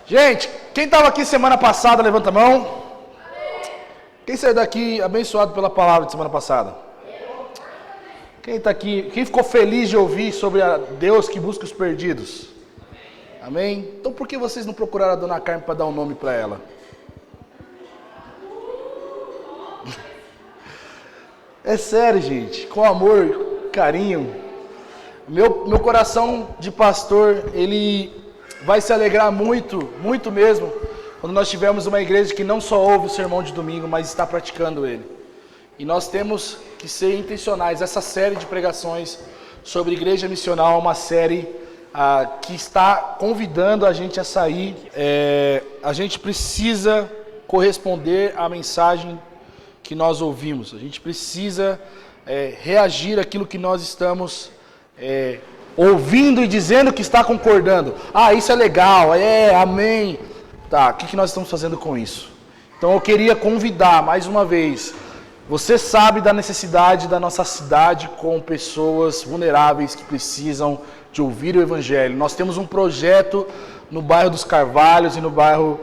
Gente, quem estava aqui semana passada, levanta a mão. Quem saiu daqui abençoado pela palavra de semana passada? Quem está aqui, quem ficou feliz de ouvir sobre a Deus que busca os perdidos? Amém? Então por que vocês não procuraram a Dona Carmen para dar um nome para ela? É sério, gente, com amor, carinho. Meu coração de pastor, ele vai se alegrar muito, muito mesmo, quando nós tivermos uma igreja que não só ouve o sermão de domingo, mas está praticando ele. E nós temos que ser intencionais. Essa série de pregações sobre igreja missional é uma série que está convidando a gente a sair. A gente precisa corresponder à mensagem que nós ouvimos. A gente precisa reagir àquilo que nós estamos ouvindo e dizendo que está concordando. Ah, isso é legal, amém. Tá, o que nós estamos fazendo com isso? Então eu queria convidar mais uma vez. Você sabe da necessidade da nossa cidade com pessoas vulneráveis que precisam de ouvir o Evangelho. Nós temos um projeto no bairro dos Carvalhos e no bairro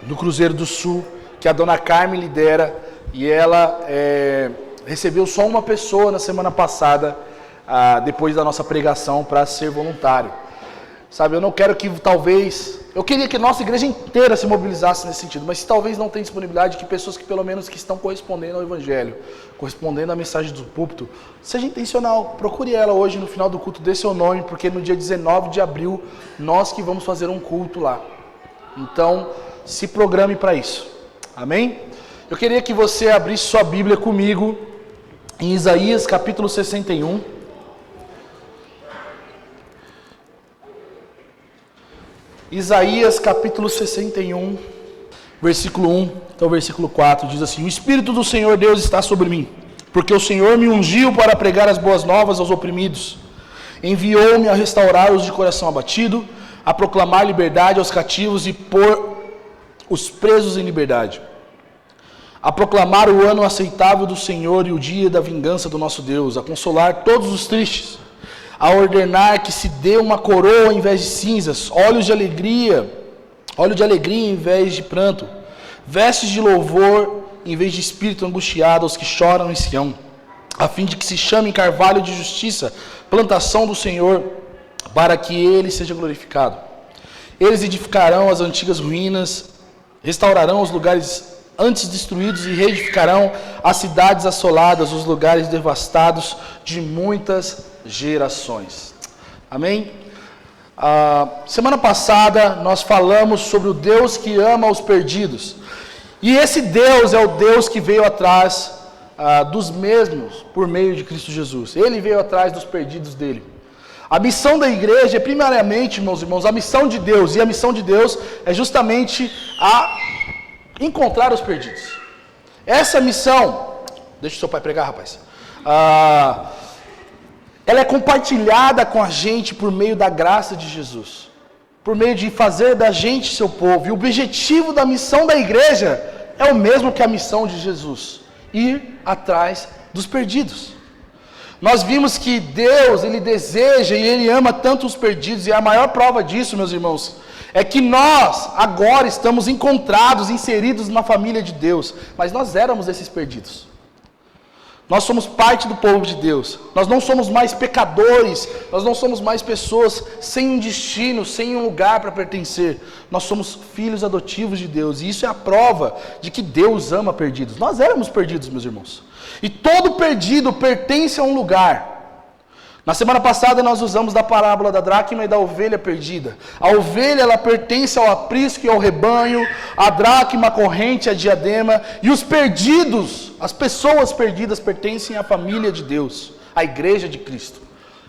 do Cruzeiro do Sul, que a Dona Carmen lidera, e ela recebeu só uma pessoa na semana passada, depois da nossa pregação, para ser voluntário. Sabe, eu não quero que talvez... Eu queria que a nossa igreja inteira se mobilizasse nesse sentido, mas se talvez não tenha disponibilidade, que pessoas que pelo menos que estão correspondendo ao Evangelho, correspondendo à mensagem do púlpito, seja intencional. Procure ela hoje no final do culto, dê seu nome, porque no dia 19 de abril, nós que vamos fazer um culto lá. Então, se programe para isso. Amém? Eu queria que você abrisse sua Bíblia comigo em Isaías capítulo 61. Isaías capítulo 61, versículo 1 até o versículo 4, diz assim: O Espírito do Senhor Deus está sobre mim, porque o Senhor me ungiu para pregar as boas novas aos oprimidos. Enviou-me a restaurar os de coração abatido, a proclamar liberdade aos cativos e pôr os presos em liberdade, a proclamar o ano aceitável do Senhor e o dia da vingança do nosso Deus, a consolar todos os tristes, a ordenar que se dê uma coroa em vez de cinzas, óleo de alegria em vez de pranto, vestes de louvor em vez de espírito angustiado aos que choram em Sião, a fim de que se chame carvalho de justiça, plantação do Senhor, para que ele seja glorificado. Eles edificarão as antigas ruínas, restaurarão os lugares antes destruídos e reedificarão as cidades assoladas, os lugares devastados de muitas gerações. Amém? Semana passada nós falamos sobre o Deus que ama os perdidos. E esse Deus é o Deus que veio atrás dos mesmos por meio de Cristo Jesus. Ele veio atrás dos perdidos dele. A missão da igreja é primariamente, meus irmãos, a missão de Deus. E a missão de Deus é justamente a encontrar os perdidos. Essa missão, deixa o seu pai pregar, rapaz. Ela é compartilhada com a gente por meio da graça de Jesus, por meio de fazer da gente seu povo. E o objetivo da missão da igreja é o mesmo que a missão de Jesus: ir atrás dos perdidos. Nós vimos que Deus, Ele deseja e Ele ama tanto os perdidos, e a maior prova disso, meus irmãos, é que nós agora estamos encontrados, inseridos na família de Deus, mas nós éramos esses perdidos. Nós somos parte do povo de Deus. Nós não somos mais pecadores. Nós não somos mais pessoas sem um destino, sem um lugar para pertencer. Nós somos filhos adotivos de Deus. E isso é a prova de que Deus ama perdidos. Nós éramos perdidos, meus irmãos. E todo perdido pertence a um lugar. Na semana passada nós usamos da parábola da dracma e da ovelha perdida. A ovelha, ela pertence ao aprisco e ao rebanho, a dracma, a corrente, a diadema, e os perdidos, as pessoas perdidas, pertencem à família de Deus, à igreja de Cristo.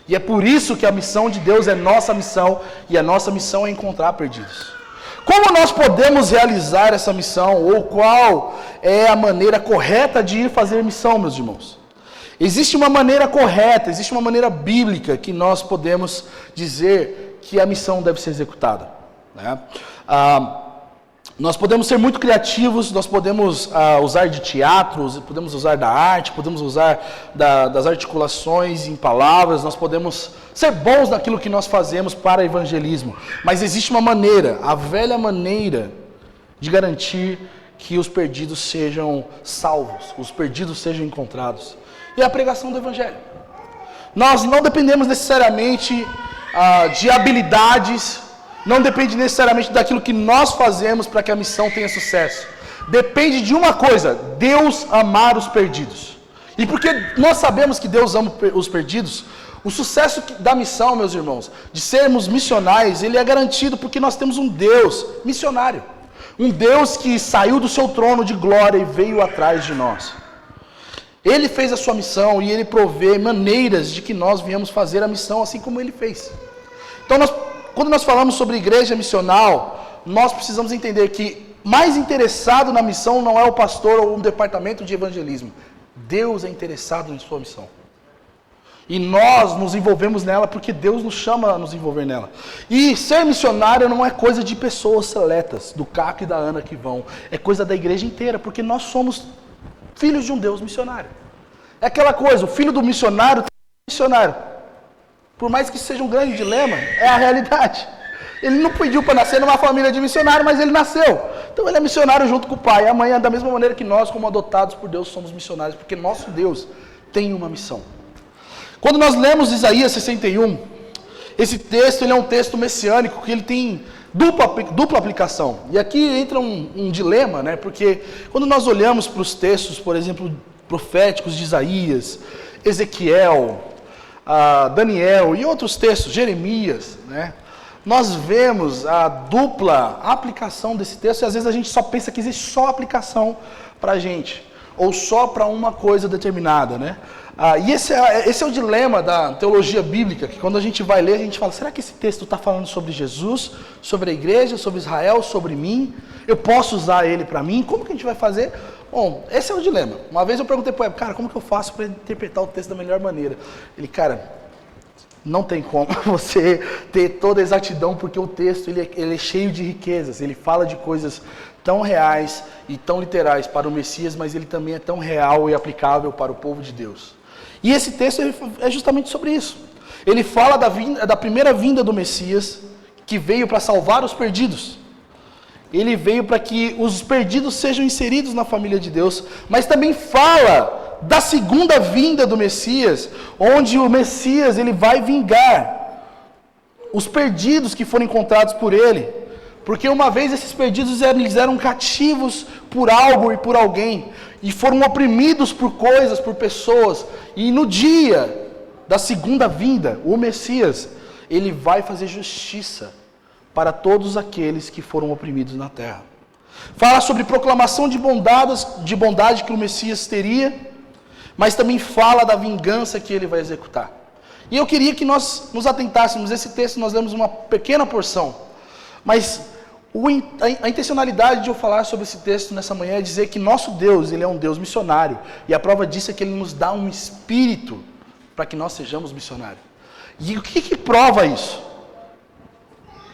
E é por isso que a missão de Deus é nossa missão, e a nossa missão é encontrar perdidos. Como nós podemos realizar essa missão, ou qual é a maneira correta de ir fazer missão, meus irmãos? Existe uma maneira correta, existe uma maneira bíblica que nós podemos dizer que a missão deve ser executada, né? Nós podemos ser muito criativos, nós podemos usar de teatro, podemos usar da arte, podemos usar das articulações em palavras, nós podemos ser bons naquilo que nós fazemos para evangelismo. Mas existe uma maneira, a velha maneira de garantir que os perdidos sejam salvos, os perdidos sejam encontrados. E é a pregação do evangelho. Nós não dependemos necessariamente de habilidades, não depende necessariamente daquilo que nós fazemos para que a missão tenha sucesso. Depende de uma coisa: Deus amar os perdidos. E porque nós sabemos que Deus ama os perdidos, o sucesso da missão, meus irmãos, de sermos missionários, ele é garantido porque nós temos um Deus missionário. Um Deus que saiu do seu trono de glória e veio atrás de nós. Ele fez a sua missão e ele provê maneiras de que nós viemos fazer a missão assim como ele fez. Então, quando nós falamos sobre igreja missional, nós precisamos entender que mais interessado na missão não é o pastor ou um departamento de evangelismo. Deus é interessado em sua missão. E nós nos envolvemos nela porque Deus nos chama a nos envolver nela. E ser missionário não é coisa de pessoas seletas, do Caco e da Ana que vão. É coisa da igreja inteira, porque nós somos filhos de um Deus missionário. É aquela coisa, o filho do missionário tem missionário. Por mais que seja um grande dilema, é a realidade. Ele não pediu para nascer numa família de missionário, mas ele nasceu. Então ele é missionário junto com o pai. E amanhã, da mesma maneira que nós, como adotados por Deus, somos missionários, porque nosso Deus tem uma missão. Quando nós lemos Isaías 61, esse texto ele é um texto messiânico, que ele tem dupla aplicação. E aqui entra um dilema, né? Porque quando nós olhamos para os textos, por exemplo, proféticos de Isaías, Ezequiel, Daniel e outros textos, Jeremias, né? Nós vemos a dupla aplicação desse texto e às vezes a gente só pensa que existe só aplicação para a gente, ou só para uma coisa determinada, né? E esse é o dilema da teologia bíblica, que quando a gente vai ler, a gente fala, será que esse texto está falando sobre Jesus, sobre a igreja, sobre Israel, sobre mim? Eu posso usar ele para mim? Como que a gente vai fazer? Bom, esse é o dilema. Uma vez eu perguntei para ele, cara, como que eu faço para interpretar o texto da melhor maneira? Ele, cara, não tem como você ter toda a exatidão, porque o texto ele é cheio de riquezas, ele fala de coisas tão reais e tão literais para o Messias, mas ele também é tão real e aplicável para o povo de Deus. E esse texto é justamente sobre isso. Ele fala da primeira vinda do Messias, que veio para salvar os perdidos. Ele veio para que os perdidos sejam inseridos na família de Deus, mas também fala da segunda vinda do Messias, onde o Messias ele vai vingar os perdidos que foram encontrados por ele. Porque uma vez esses perdidos eles eram cativos por algo e por alguém, e foram oprimidos por coisas, por pessoas, e no dia da segunda vinda, o Messias, ele vai fazer justiça para todos aqueles que foram oprimidos na terra. Fala sobre proclamação de bondade que o Messias teria, mas também fala da vingança que ele vai executar. E eu queria que nós nos atentássemos, esse texto nós lemos uma pequena porção, mas a intencionalidade de eu falar sobre esse texto nessa manhã é dizer que nosso Deus, ele é um Deus missionário, e a prova disso é que ele nos dá um espírito para que nós sejamos missionários. E o que prova isso?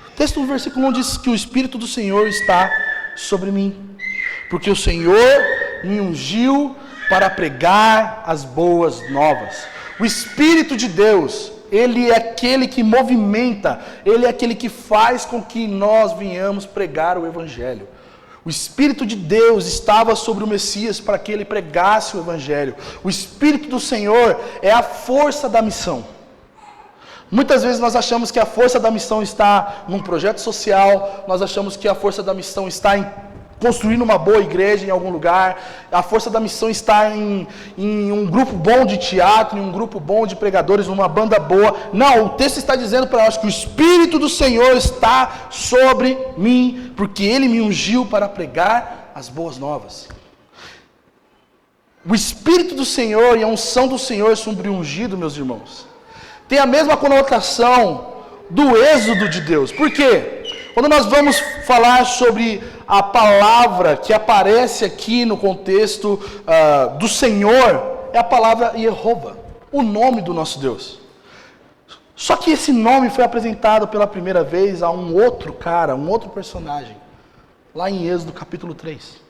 O texto no versículo 1 diz que o Espírito do Senhor está sobre mim, porque o Senhor me ungiu para pregar as boas novas. O Espírito de Deus, ele é aquele que movimenta, ele é aquele que faz com que nós venhamos pregar o Evangelho. O Espírito de Deus estava sobre o Messias para que ele pregasse o Evangelho. O Espírito do Senhor é a força da missão. Muitas vezes nós achamos que a força da missão está num projeto social, nós achamos que a força da missão está em construir uma boa igreja em algum lugar, a força da missão está em um grupo bom de teatro, em um grupo bom de pregadores, uma banda boa. Não, o texto está dizendo para nós que o Espírito do Senhor está sobre mim, porque Ele me ungiu para pregar as boas novas. O Espírito do Senhor e a unção do Senhor sobre o ungido, meus irmãos, tem a mesma conotação do êxodo de Deus. Por quê? Quando nós vamos falar sobre a palavra que aparece aqui no contexto do Senhor, é a palavra Jeová, o nome do nosso Deus. Só que esse nome foi apresentado pela primeira vez a um outro cara, um outro personagem, lá em Êxodo capítulo 3,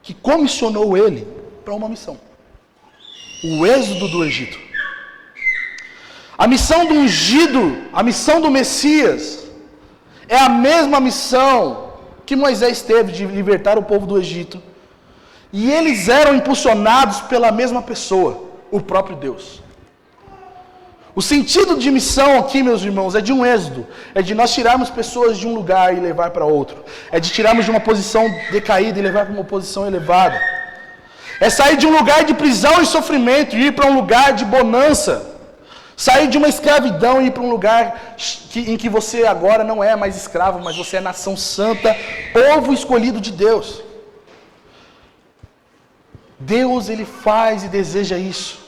que comissionou ele para uma missão. O êxodo do Egito. A missão do ungido, a missão do Messias, é a mesma missão que Moisés teve de libertar o povo do Egito. E eles eram impulsionados pela mesma pessoa, o próprio Deus. O sentido de missão aqui, meus irmãos, é de um êxodo. É de nós tirarmos pessoas de um lugar e levar para outro. É de tirarmos de uma posição decaída e levar para uma posição elevada. É sair de um lugar de prisão e sofrimento e ir para um lugar de bonança. Sair de uma escravidão e ir para um lugar em que você agora não é mais escravo, mas você é nação santa, povo escolhido de Deus. Deus, Ele faz e deseja isso.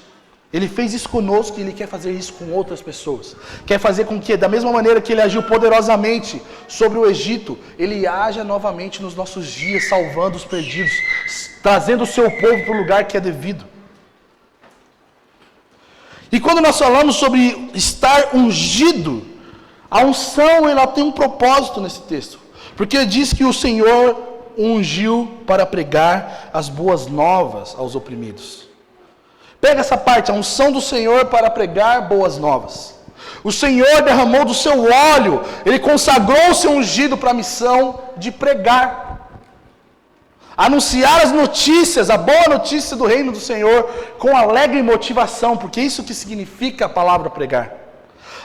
Ele fez isso conosco e Ele quer fazer isso com outras pessoas. Quer fazer com que, da mesma maneira que Ele agiu poderosamente sobre o Egito, Ele haja novamente nos nossos dias, salvando os perdidos, trazendo o seu povo para o lugar que é devido. E quando nós falamos sobre estar ungido, a unção ela tem um propósito nesse texto. Porque diz que o Senhor ungiu para pregar as boas novas aos oprimidos. Pega essa parte, a unção do Senhor para pregar boas novas. O Senhor derramou do seu óleo, Ele consagrou o seu ungido para a missão de pregar. Anunciar as notícias, a boa notícia do reino do Senhor, com alegre motivação, porque isso que significa a palavra pregar.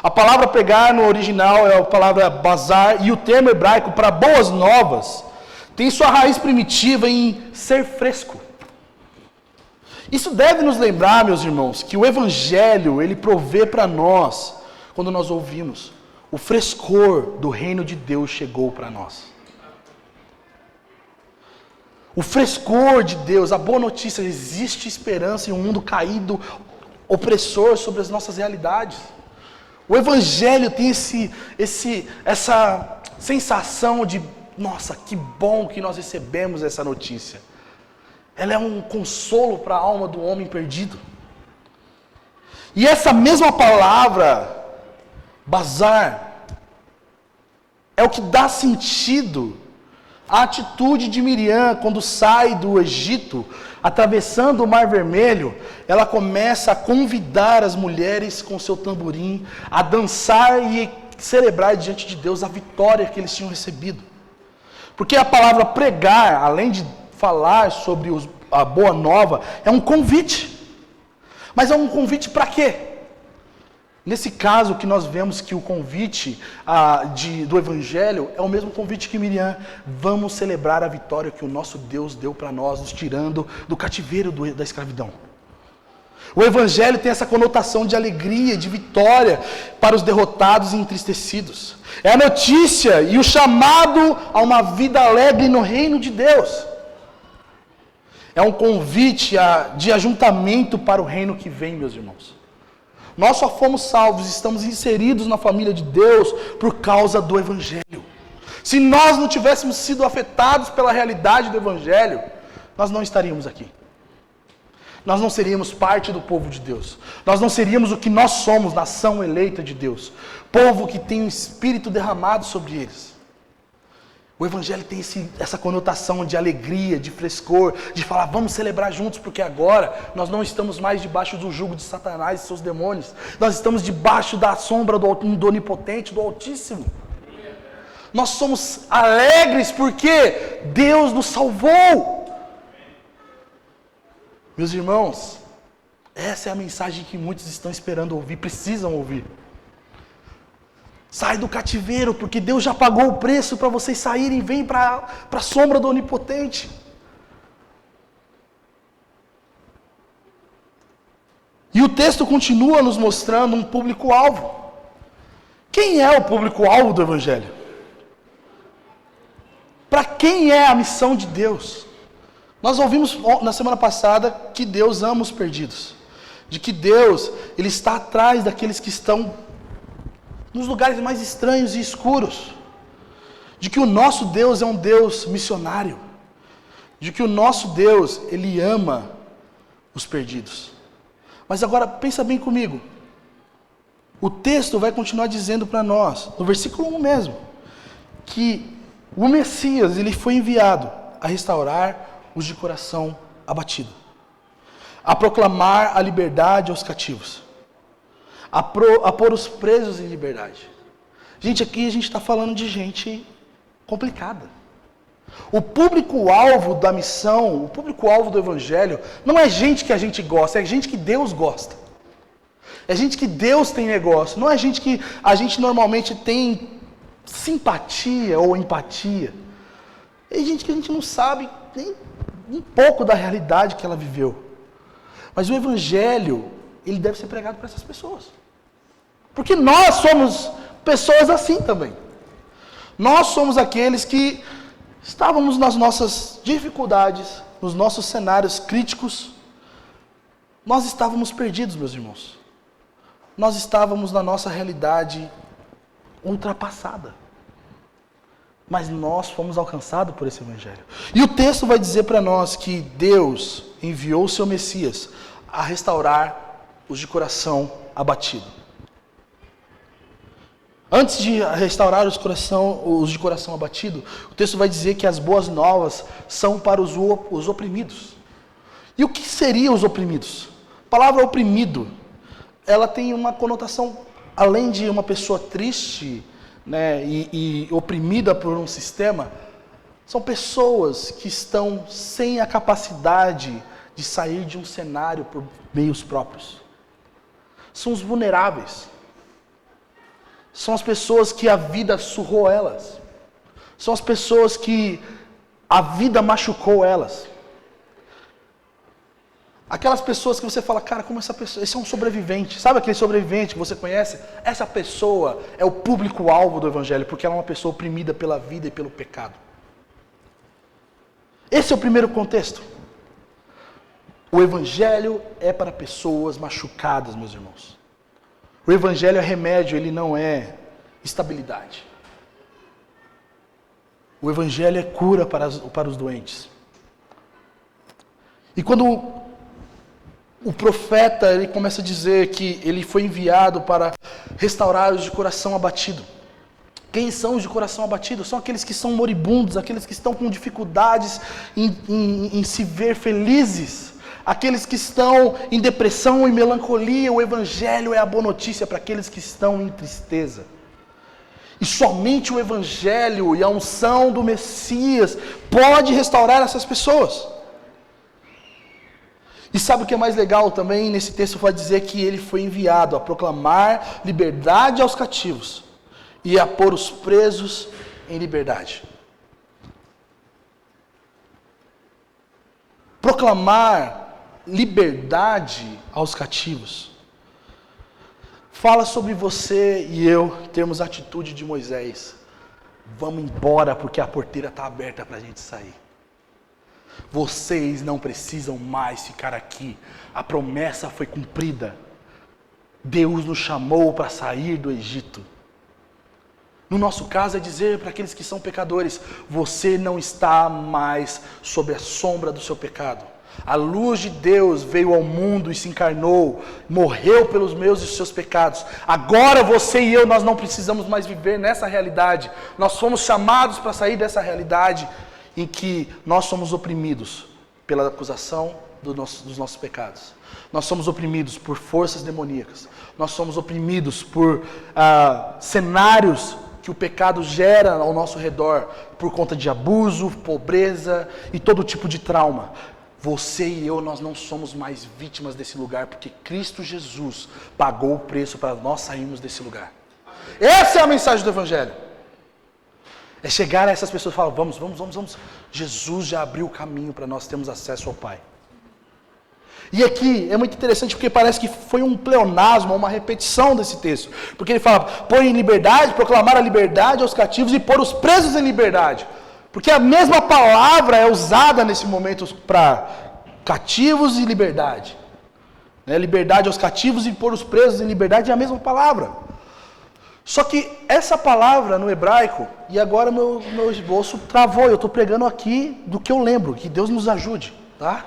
A palavra pregar no original é a palavra bazar, e o termo hebraico para boas novas tem sua raiz primitiva em ser fresco. Isso deve nos lembrar, meus irmãos, que o Evangelho, ele provê para nós, quando nós ouvimos, o frescor do reino de Deus chegou para nós. O frescor de Deus, a boa notícia, existe esperança em um mundo caído, opressor sobre as nossas realidades. O Evangelho tem essa sensação de, nossa, que bom que nós recebemos essa notícia. Ela é um consolo para a alma do homem perdido. E essa mesma palavra, bazar, é o que dá sentido à atitude de Miriam quando sai do Egito, atravessando o Mar Vermelho. Ela começa a convidar as mulheres com seu tamborim a dançar e celebrar diante de Deus a vitória que eles tinham recebido. Porque a palavra pregar, além de falar sobre a boa nova, é um convite. Mas é um convite para quê? Nesse caso que nós vemos que o convite do Evangelho é o mesmo convite que Miriam. Vamos celebrar a vitória que o nosso Deus deu para nós, nos tirando do cativeiro da escravidão. O Evangelho tem essa conotação de alegria, de vitória para os derrotados e entristecidos. É a notícia e o chamado a uma vida alegre no reino de Deus. É um convite de ajuntamento para o reino que vem, meus irmãos. Nós só fomos salvos, estamos inseridos na família de Deus por causa do Evangelho. Se nós não tivéssemos sido afetados pela realidade do Evangelho, nós não estaríamos aqui. Nós não seríamos parte do povo de Deus. Nós não seríamos o que nós somos, nação eleita de Deus. Povo que tem o Espírito derramado sobre eles. O Evangelho tem essa conotação de alegria, de frescor, de falar, vamos celebrar juntos, porque agora nós não estamos mais debaixo do jugo de Satanás e seus demônios. Nós estamos debaixo da sombra do Onipotente, do Altíssimo. Nós somos alegres porque Deus nos salvou. Meus irmãos, essa é a mensagem que muitos estão esperando ouvir, precisam ouvir. Sai do cativeiro, porque Deus já pagou o preço para vocês saírem, vem para a sombra do Onipotente. E o texto continua nos mostrando um público-alvo. Quem é o público-alvo do Evangelho? Para quem é a missão de Deus? Nós ouvimos na semana passada que Deus ama os perdidos. De que Deus, Ele está atrás daqueles que estão nos lugares mais estranhos e escuros. De que o nosso Deus é um Deus missionário. De que o nosso Deus, Ele ama os perdidos. Mas agora, pensa bem comigo. O texto vai continuar dizendo para nós, no versículo 1 mesmo, que O Messias, ele foi enviado a restaurar os de coração abatido, a proclamar a liberdade aos cativos, a pôr os presos em liberdade. Gente, aqui a gente está falando de gente complicada. O público-alvo da missão, o público-alvo do Evangelho, não é gente que a gente gosta, é gente que Deus gosta. É gente que Deus tem negócio, não é gente que a gente normalmente tem simpatia ou empatia. É gente que a gente não sabe nem um pouco da realidade que ela viveu. Mas o Evangelho, ele deve ser pregado para essas pessoas. Porque nós somos pessoas assim também. Nós somos aqueles que estávamos nas nossas dificuldades, nos nossos cenários críticos. Nós estávamos perdidos, meus irmãos. Nós estávamos na nossa realidade ultrapassada. Mas nós fomos alcançados por esse Evangelho. E o texto vai dizer para nós que Deus enviou o seu Messias a restaurar os de coração abatido. Antes de restaurar os de coração abatido, o texto vai dizer que as boas novas são para os oprimidos. E o que seriam os oprimidos? A palavra oprimido, ela tem uma conotação, além de uma pessoa triste, né, e oprimida por um sistema, são pessoas que estão sem a capacidade de sair de um cenário por meios próprios. São os vulneráveis. São as pessoas que a vida surrou elas. São as pessoas que a vida machucou elas. Aquelas pessoas que você fala, cara, como essa pessoa, esse é um sobrevivente. Sabe aquele sobrevivente que você conhece? Essa pessoa é o público-alvo do Evangelho, porque ela é uma pessoa oprimida pela vida e pelo pecado. Esse é o primeiro contexto. O Evangelho é para pessoas machucadas, meus irmãos. O Evangelho é remédio, ele não é estabilidade. O Evangelho é cura para os doentes. E quando o profeta ele começa a dizer que ele foi enviado para restaurar os de coração abatido. Quem são os de coração abatido? São aqueles que são moribundos, aqueles que estão com dificuldades em se ver felizes. Aqueles que estão em depressão e melancolia. O Evangelho é a boa notícia para aqueles que estão em tristeza. E somente o Evangelho e a unção do Messias pode restaurar essas pessoas. E sabe o que é mais legal também? Nesse texto vai dizer que ele foi enviado a proclamar liberdade aos cativos e a pôr os presos em liberdade. Proclamar liberdade aos cativos fala sobre você e eu termos a atitude de Moisés. Vamos embora porque a porteira está aberta para a gente sair. Vocês não precisam mais ficar aqui. A promessa foi cumprida. Deus nos chamou para sair do Egito. No nosso caso é dizer para aqueles que são pecadores, você não está mais sob a sombra do seu pecado. A luz de Deus veio ao mundo e se encarnou, morreu pelos meus e seus pecados. Agora você e eu, nós não precisamos mais viver nessa realidade. Nós fomos chamados para sair dessa realidade em que nós somos oprimidos pela acusação dos nossos pecados. Nós somos oprimidos por forças demoníacas. Nós somos oprimidos por cenários que o pecado gera ao nosso redor, por conta de abuso, pobreza e todo tipo de trauma. Você e eu, nós não somos mais vítimas desse lugar, porque Cristo Jesus pagou o preço para nós sairmos desse lugar. Essa é a mensagem do Evangelho. É chegar a essas pessoas e falar, vamos. Jesus já abriu o caminho para nós termos acesso ao Pai. E aqui é muito interessante porque parece que foi um pleonasmo, uma repetição desse texto. Porque ele fala, pôr em liberdade, proclamar a liberdade aos cativos e pôr os presos em liberdade. Porque a mesma palavra é usada nesse momento para cativos e liberdade. Liberdade aos cativos e pôr os presos em liberdade é a mesma palavra. Só que essa palavra no hebraico, e agora meu esboço travou, eu estou pregando aqui do que eu lembro, que Deus nos ajude, tá?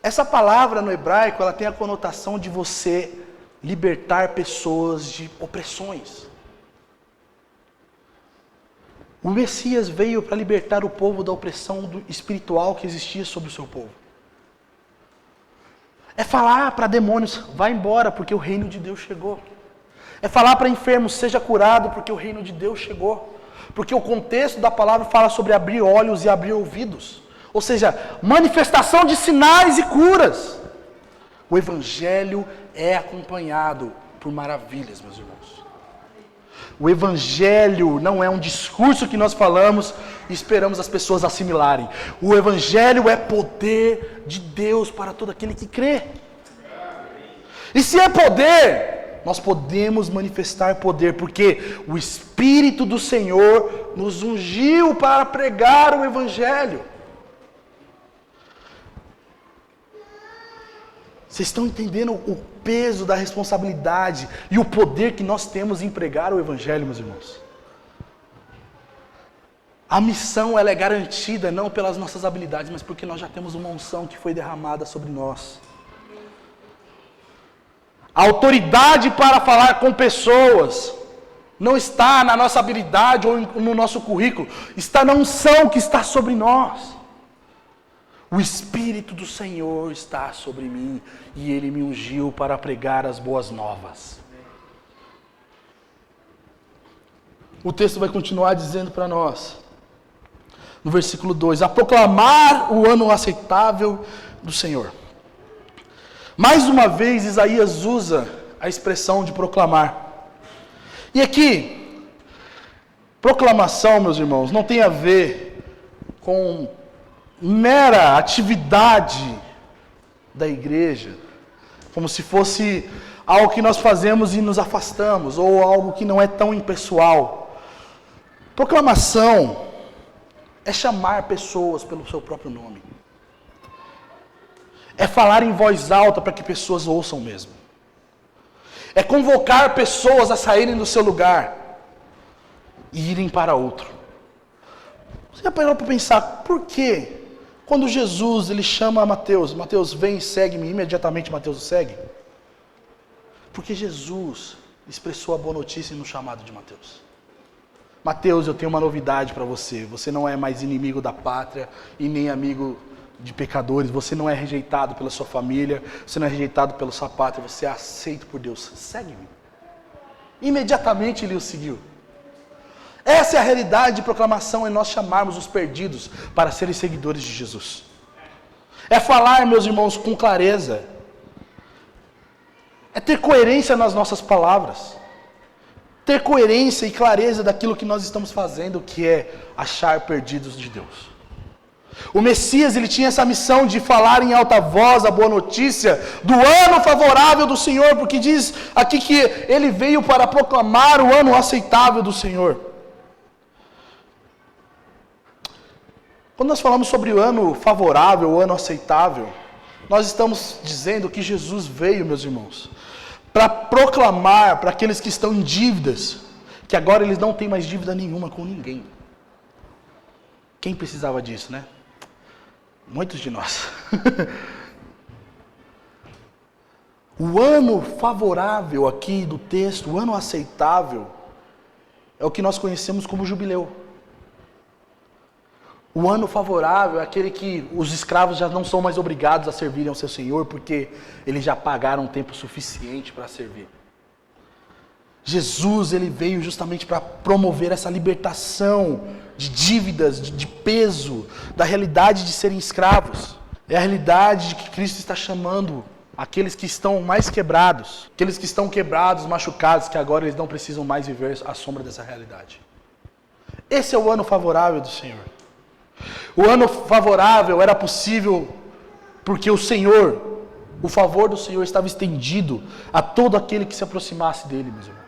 Essa palavra no hebraico, ela tem a conotação de você libertar pessoas de opressões. O Messias veio para libertar o povo da opressão espiritual que existia sobre o seu povo. É falar para demônios, vá embora porque o reino de Deus chegou. É falar para enfermos, seja curado porque o reino de Deus chegou. Porque o contexto da palavra fala sobre abrir olhos e abrir ouvidos. Ou seja, manifestação de sinais e curas. O Evangelho é acompanhado por maravilhas, meus irmãos. O Evangelho não é um discurso que nós falamos e esperamos as pessoas assimilarem. O Evangelho é poder de Deus para todo aquele que crê. E se é poder, nós podemos manifestar poder, porque o Espírito do Senhor nos ungiu para pregar o Evangelho. Vocês estão entendendo o peso da responsabilidade e o poder que nós temos em pregar o Evangelho, meus irmãos? A missão ela é garantida não pelas nossas habilidades, mas porque nós já temos uma unção que foi derramada sobre nós. A autoridade para falar com pessoas não está na nossa habilidade ou no nosso currículo, está na unção que está sobre nós. O Espírito do Senhor está sobre mim e Ele me ungiu para pregar as boas novas. O texto vai continuar dizendo para nós, no versículo 2, a proclamar o ano aceitável do Senhor. Mais uma vez, Isaías usa a expressão de proclamar. E aqui, proclamação, meus irmãos, não tem a ver com mera atividade da igreja, como se fosse algo que nós fazemos e nos afastamos, ou algo que não é tão impessoal. Proclamação é chamar pessoas pelo seu próprio nome. É falar em voz alta para que pessoas ouçam mesmo. É convocar pessoas a saírem do seu lugar e irem para outro. Você já parou para pensar por quê? Quando Jesus ele chama Mateus, Mateus vem e segue-me, imediatamente Mateus o segue. Porque Jesus expressou a boa notícia no chamado de Mateus. Mateus, eu tenho uma novidade para você. Você não é mais inimigo da pátria e nem amigo de pecadores. Você não é rejeitado pela sua família. Você não é rejeitado pela sua pátria. Você é aceito por Deus. Segue-me. Imediatamente ele o seguiu. Essa é a realidade de proclamação, é nós chamarmos os perdidos para serem seguidores de Jesus. É falar, meus irmãos, com clareza. É ter coerência nas nossas palavras. Ter coerência e clareza daquilo que nós estamos fazendo, que é achar perdidos de Deus. O Messias, ele tinha essa missão de falar em alta voz a boa notícia do ano favorável do Senhor, porque diz aqui que ele veio para proclamar o ano aceitável do Senhor. Quando nós falamos sobre o ano favorável, o ano aceitável, nós estamos dizendo que Jesus veio, meus irmãos, para proclamar para aqueles que estão em dívidas, que agora eles não têm mais dívida nenhuma com ninguém. Quem precisava disso, né? Muitos de nós. O ano favorável aqui do texto, o ano aceitável, é o que nós conhecemos como jubileu. O ano favorável é aquele que os escravos já não são mais obrigados a servirem ao seu senhor, porque eles já pagaram tempo suficiente para servir. Jesus, ele veio justamente para promover essa libertação de dívidas, de peso, da realidade de serem escravos. É a realidade de que Cristo está chamando aqueles que estão mais quebrados, aqueles que estão quebrados, machucados, que agora eles não precisam mais viver à sombra dessa realidade. Esse é o ano favorável do Senhor. O ano favorável era possível porque o Senhor, o favor do Senhor estava estendido a todo aquele que se aproximasse dele, meus irmãos.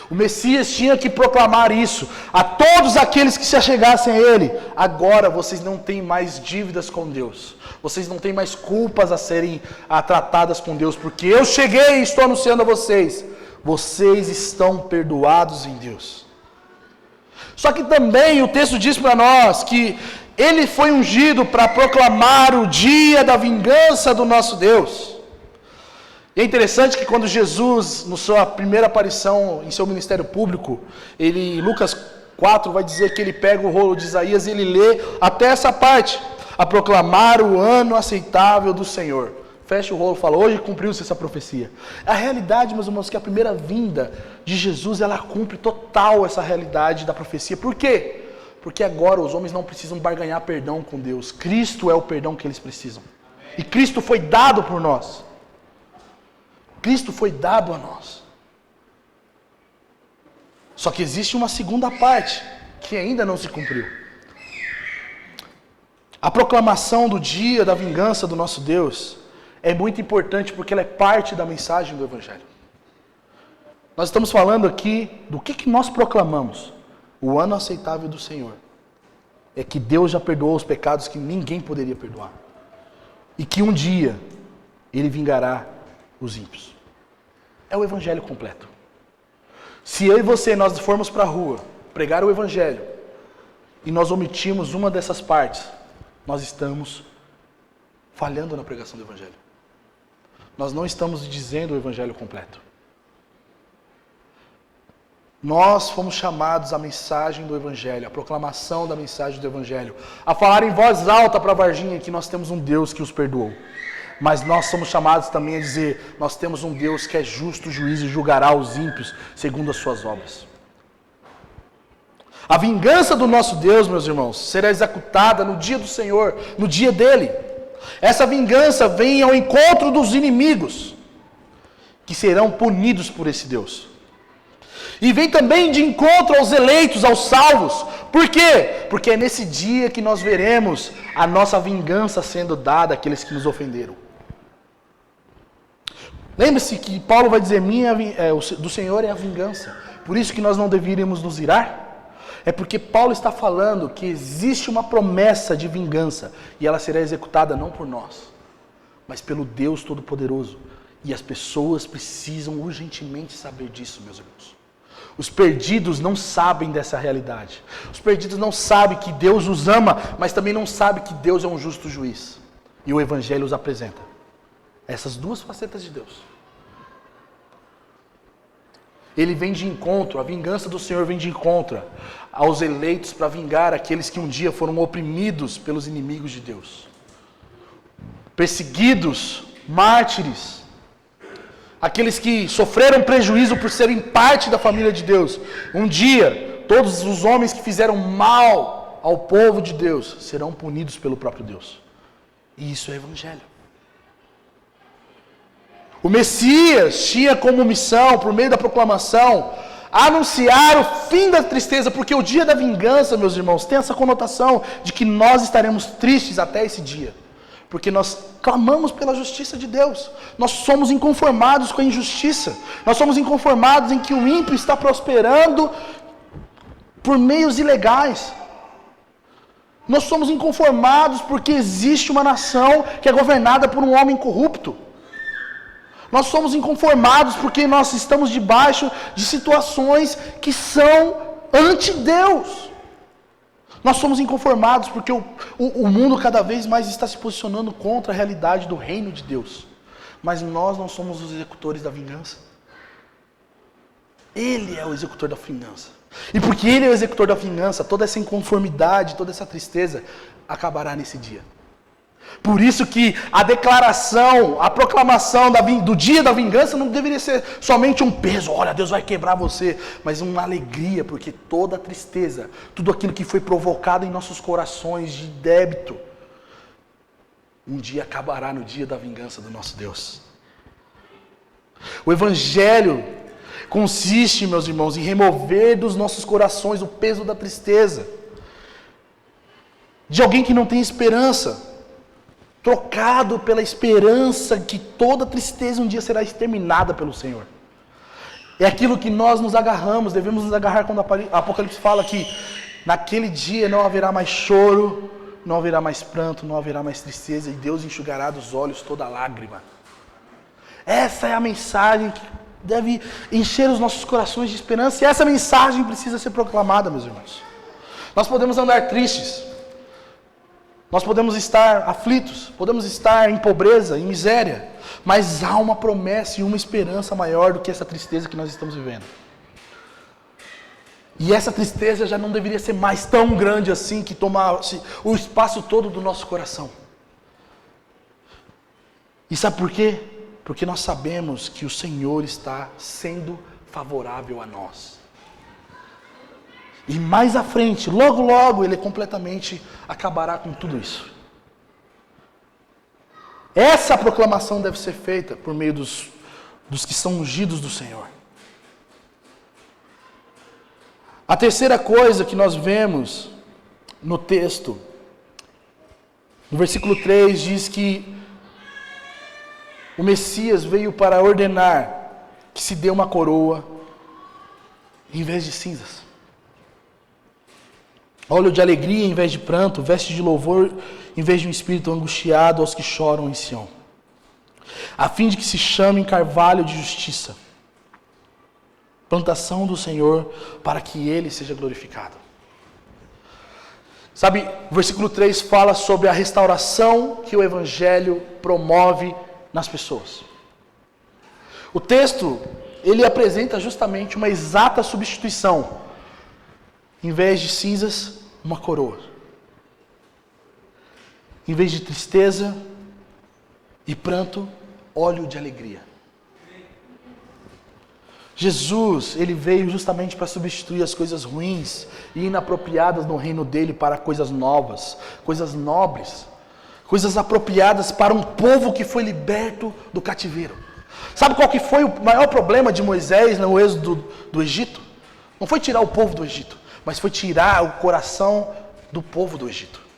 O Messias tinha que proclamar isso a todos aqueles que se achegassem a ele. Agora vocês não têm mais dívidas com Deus. Vocês não têm mais culpas a serem tratadas com Deus, porque eu cheguei e estou anunciando a vocês. Vocês estão perdoados em Deus. Só que também o texto diz para nós que ele foi ungido para proclamar o dia da vingança do nosso Deus. E é interessante que quando Jesus, na sua primeira aparição em seu ministério público, ele, em Lucas 4 vai dizer que ele pega o rolo de Isaías e ele lê até essa parte. A proclamar o ano aceitável do Senhor. Fecha o rolo e fala, hoje cumpriu-se essa profecia. A realidade, meus irmãos, que a primeira vinda de Jesus, ela cumpre total essa realidade da profecia. Por quê? Porque agora os homens não precisam barganhar perdão com Deus. Cristo é o perdão que eles precisam. E Cristo foi dado por nós. Cristo foi dado a nós. Só que existe uma segunda parte, que ainda não se cumpriu. A proclamação do dia da vingança do nosso Deus é muito importante porque ela é parte da mensagem do Evangelho. Nós estamos falando aqui do que nós proclamamos. O ano aceitável do Senhor. É que Deus já perdoou os pecados que ninguém poderia perdoar. E que um dia Ele vingará os ímpios. É o Evangelho completo. Se eu e você, nós formos para a rua, pregar o Evangelho, e nós omitirmos uma dessas partes, nós estamos falhando na pregação do Evangelho. Nós não estamos dizendo o Evangelho completo. Nós fomos chamados à mensagem do Evangelho, à proclamação da mensagem do Evangelho, a falar em voz alta para a Varginha que nós temos um Deus que os perdoou. Mas nós somos chamados também a dizer, nós temos um Deus que é justo juiz e julgará os ímpios segundo as suas obras. A vingança do nosso Deus, meus irmãos, será executada no dia do Senhor, no dia dele. Essa vingança vem ao encontro dos inimigos, que serão punidos por esse Deus. E vem também de encontro aos eleitos, aos salvos. Por quê? Porque é nesse dia que nós veremos a nossa vingança sendo dada àqueles que nos ofenderam. Lembre-se que Paulo vai dizer, do Senhor é a vingança. Por isso que nós não deveríamos nos irar. É porque Paulo está falando que existe uma promessa de vingança. E ela será executada não por nós, mas pelo Deus Todo-Poderoso. E as pessoas precisam urgentemente saber disso, meus irmãos. Os perdidos não sabem dessa realidade. Os perdidos não sabem que Deus os ama, mas também não sabem que Deus é um justo juiz. E o Evangelho os apresenta essas duas facetas de Deus. Ele vem de encontro, a vingança do Senhor vem de encontro aos eleitos para vingar aqueles que um dia foram oprimidos pelos inimigos de Deus. Perseguidos, mártires, aqueles que sofreram prejuízo por serem parte da família de Deus. Um dia, todos os homens que fizeram mal ao povo de Deus serão punidos pelo próprio Deus. E isso é Evangelho. O Messias tinha como missão, por meio da proclamação, anunciar o fim da tristeza, porque o dia da vingança, meus irmãos, tem essa conotação de que nós estaremos tristes até esse dia. Porque nós clamamos pela justiça de Deus. Nós somos inconformados com a injustiça. Nós somos inconformados em que o ímpio está prosperando por meios ilegais. Nós somos inconformados porque existe uma nação que é governada por um homem corrupto. Nós somos inconformados porque nós estamos debaixo de situações que são anti-Deus. Nós somos inconformados porque o mundo cada vez mais está se posicionando contra a realidade do reino de Deus. Mas nós não somos os executores da vingança. Ele é o executor da vingança. E porque Ele é o executor da vingança, toda essa inconformidade, toda essa tristeza acabará nesse dia. Por isso que a declaração, a proclamação do dia da vingança não deveria ser somente um peso, olha, Deus vai quebrar você, mas uma alegria, porque toda a tristeza, tudo aquilo que foi provocado em nossos corações de débito, um dia acabará no dia da vingança do nosso Deus. O Evangelho consiste, meus irmãos, em remover dos nossos corações o peso da tristeza, de alguém que não tem esperança, trocado pela esperança que toda tristeza um dia será exterminada pelo Senhor. É aquilo que nós nos agarramos, devemos nos agarrar quando o Apocalipse fala que naquele dia não haverá mais choro, não haverá mais pranto, não haverá mais tristeza, e Deus enxugará dos olhos toda lágrima. Essa é a mensagem que deve encher os nossos corações de esperança, e essa mensagem precisa ser proclamada, meus irmãos. Nós podemos andar tristes, nós podemos estar aflitos, podemos estar em pobreza, em miséria, mas há uma promessa e uma esperança maior do que essa tristeza que nós estamos vivendo. E essa tristeza já não deveria ser mais tão grande assim, que tomasse o espaço todo do nosso coração. E sabe por quê? Porque nós sabemos que o Senhor está sendo favorável a nós. E mais à frente, logo logo, Ele completamente acabará com tudo isso. Essa proclamação deve ser feita por meio dos que são ungidos do Senhor. A terceira coisa que nós vemos no texto, no versículo 3, diz que o Messias veio para ordenar que se dê uma coroa em vez de cinzas. Óleo de alegria em vez de pranto, veste de louvor em vez de um espírito angustiado aos que choram em Sião. A fim de que se chamem carvalho de justiça, plantação do Senhor, para que Ele seja glorificado. Sabe, o versículo 3 fala sobre a restauração que o Evangelho promove nas pessoas. O texto, ele apresenta justamente uma exata substituição. Em vez de cinzas, uma coroa. Em vez de tristeza e pranto, óleo de alegria. Jesus, ele veio justamente para substituir as coisas ruins e inapropriadas no reino dele para coisas novas, coisas nobres, coisas apropriadas para um povo que foi liberto do cativeiro. Sabe qual que foi o maior problema de Moisés no êxodo do Egito? Não foi tirar o povo do Egito, mas foi tirar o coração do povo do Egito.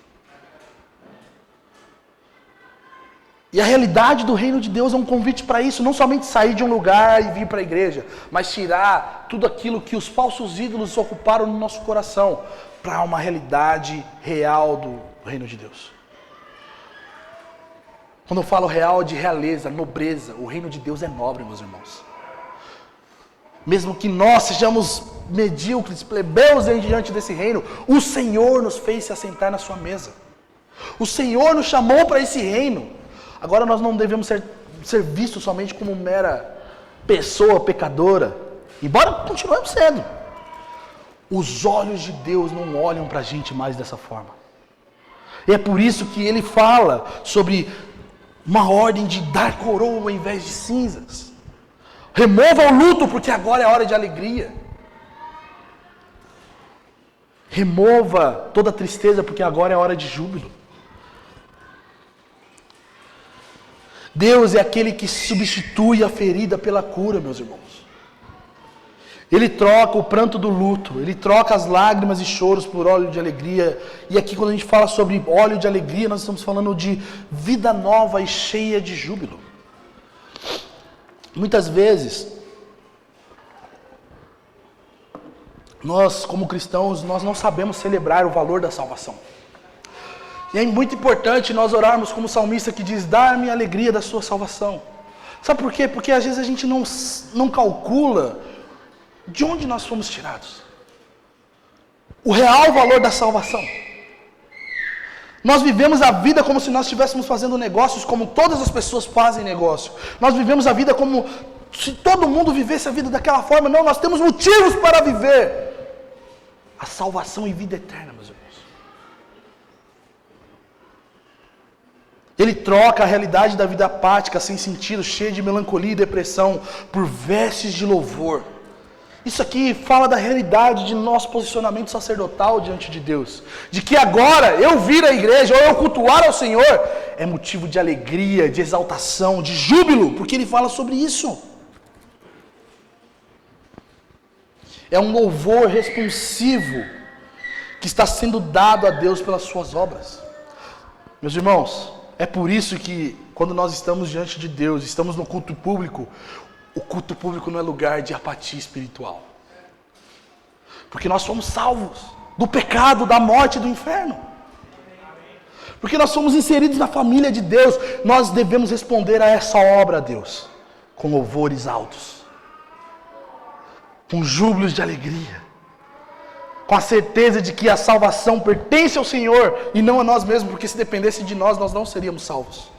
E a realidade do reino de Deus é um convite para isso, não somente sair de um lugar e vir para a igreja, mas tirar tudo aquilo que os falsos ídolos ocuparam no nosso coração, para uma realidade real do reino de Deus. Quando eu falo real, de realeza, nobreza, o reino de Deus é nobre, meus irmãos. Mesmo que nós sejamos medíocres, plebeus diante desse reino, o Senhor nos fez se assentar na sua mesa. O Senhor nos chamou para esse reino. Agora nós não devemos ser vistos somente como mera pessoa pecadora, embora continuemos sendo. Os olhos de Deus não olham para a gente mais dessa forma. E é por isso que ele fala sobre uma ordem de dar coroa ao invés de cinzas. Remova o luto, porque agora é hora de alegria. Remova toda a tristeza, porque agora é hora de júbilo. Deus é aquele que substitui a ferida pela cura, meus irmãos. Ele troca o pranto do luto, Ele troca as lágrimas e choros por óleo de alegria. E aqui quando a gente fala sobre óleo de alegria, nós estamos falando de vida nova e cheia de júbilo. Muitas vezes, nós como cristãos, nós não sabemos celebrar o valor da salvação. E é muito importante nós orarmos como o salmista que diz, dá-me a alegria da sua salvação. Sabe por quê? Porque às vezes a gente não calcula de onde nós fomos tirados. O real valor da salvação. Nós vivemos a vida como se nós estivéssemos fazendo negócios como todas as pessoas fazem negócio. Nós vivemos a vida como se todo mundo vivesse a vida daquela forma. Não, nós temos motivos para viver a salvação e vida eterna, meus irmãos. Ele troca a realidade da vida apática, sem sentido, cheia de melancolia e depressão, por vestes de louvor. Isso aqui fala da realidade de nosso posicionamento sacerdotal diante de Deus. De que agora eu vir à igreja, ou eu cultuar ao Senhor, é motivo de alegria, de exaltação, de júbilo, porque Ele fala sobre isso. É um louvor responsivo que está sendo dado a Deus pelas suas obras. Meus irmãos, é por isso que quando nós estamos diante de Deus, estamos no culto público, o culto público não é lugar de apatia espiritual. Porque nós somos salvos do pecado, da morte e do inferno. Porque nós somos inseridos na família de Deus. Nós devemos responder a essa obra, a Deus, com louvores altos, com júbilos de alegria, com a certeza de que a salvação pertence ao Senhor e não a nós mesmos, porque se dependesse de nós, nós não seríamos salvos.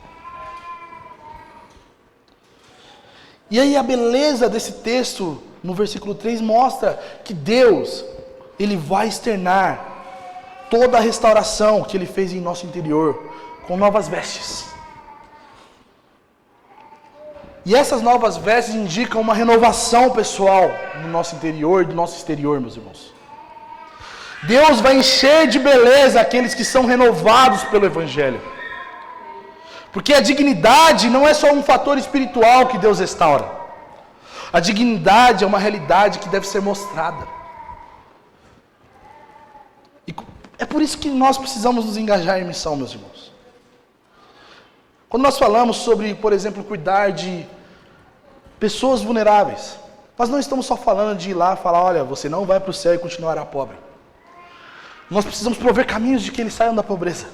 E aí a beleza desse texto, no versículo 3, mostra que Deus, Ele vai externar toda a restauração que Ele fez em nosso interior com novas vestes. E essas novas vestes indicam uma renovação pessoal no nosso interior e do nosso exterior, meus irmãos. Deus vai encher de beleza aqueles que são renovados pelo Evangelho. Porque a dignidade não é só um fator espiritual que Deus restaura. A dignidade é uma realidade que deve ser mostrada. E é por isso que nós precisamos nos engajar em missão, meus irmãos. Quando nós falamos sobre, por exemplo, cuidar de pessoas vulneráveis, nós não estamos só falando de ir lá e falar, olha, você não vai para o céu e continuará pobre. Nós precisamos prover caminhos de que eles saiam da pobreza.